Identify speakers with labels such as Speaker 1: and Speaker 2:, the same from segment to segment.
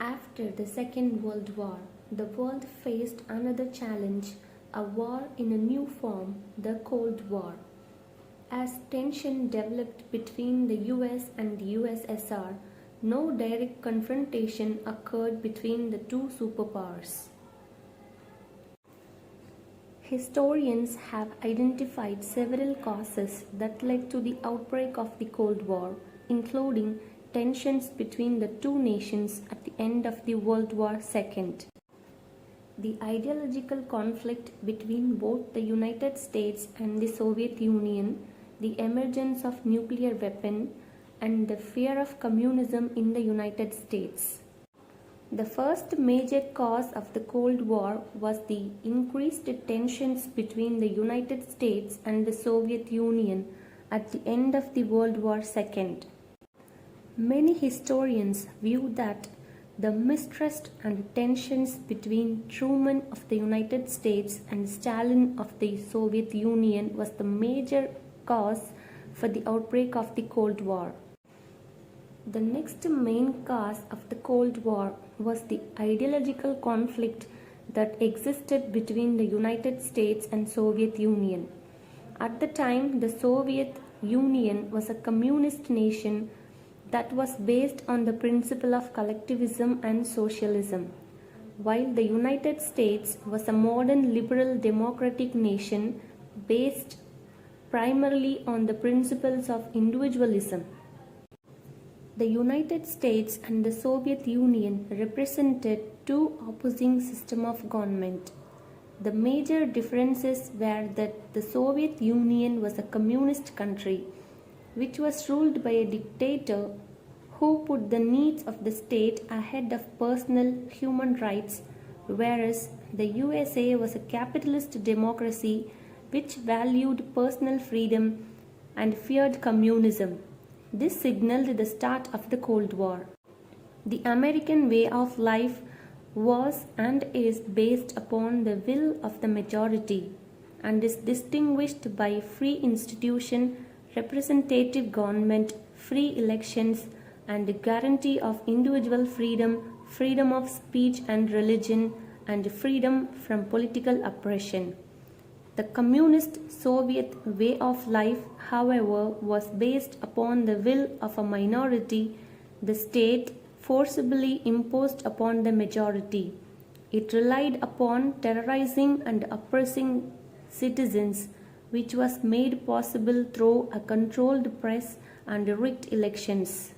Speaker 1: After the Second World War, the world faced another challenge, a war in a new form, the Cold War. As tension developed between the US and the USSR, no direct confrontation occurred between the two superpowers. Historians have identified several causes that led to the outbreak of the Cold War, including tensions between the two nations at the end of the World War II. The ideological conflict between both the United States and the Soviet Union, the emergence of nuclear weapon, and the fear of communism in the United States. The first major cause of the Cold War was the increased tensions between the United States and the Soviet Union at the end of the World War II. Many historians view that the mistrust and tensions between Truman of the United States and Stalin of the Soviet Union was the major cause for the outbreak of the Cold War. The next main cause of the Cold War was the ideological conflict that existed between the United States and Soviet Union. At the time, the Soviet Union was a communist nation that was based on the principle of collectivism and socialism, while the United States was a modern liberal democratic nation based primarily on the principles of individualism. The United States and the Soviet Union represented two opposing systems of government. The major differences were that the Soviet Union was a communist country which was ruled by a dictator who put the needs of the state ahead of personal human rights, whereas the USA was a capitalist democracy which valued personal freedom and feared communism. This signaled the start of the Cold War. The American way of life was and is based upon the will of the majority and is distinguished by free institution, representative government, free elections, and the guarantee of individual freedom, freedom of speech and religion, and freedom from political oppression. The communist Soviet way of life, however, was based upon the will of a minority, the state forcibly imposed upon the majority. It relied upon terrorizing and oppressing citizens, which was made possible through a controlled press and rigged elections.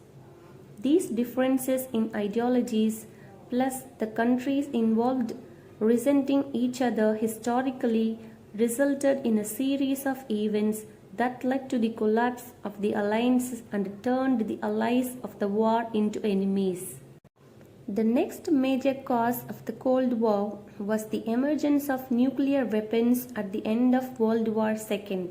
Speaker 1: These differences in ideologies, plus the countries involved resenting each other historically, resulted in a series of events that led to the collapse of the alliance and turned the allies of the war into enemies. The next major cause of the Cold War was the emergence of nuclear weapons at the end of World War II.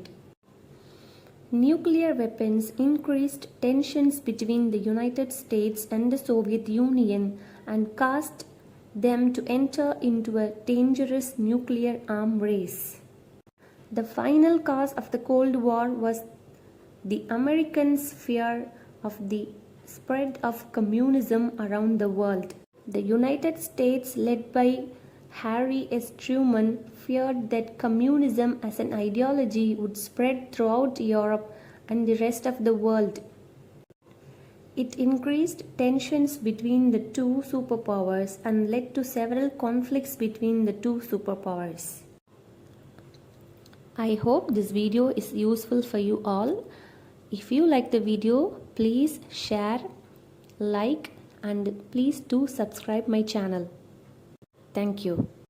Speaker 1: Nuclear weapons increased tensions between the United States and the Soviet Union and caused them to enter into a dangerous nuclear arms race. The final cause of the Cold War was the Americans' fear of the spread of communism around the world. The United States, led by Harry S. Truman, feared that communism as an ideology would spread throughout Europe and the rest of the world. It increased tensions between the two superpowers and led to several conflicts between the two superpowers. I hope this video is useful for you all. If you like the video, please share, like, and please do subscribe my channel. Thank you.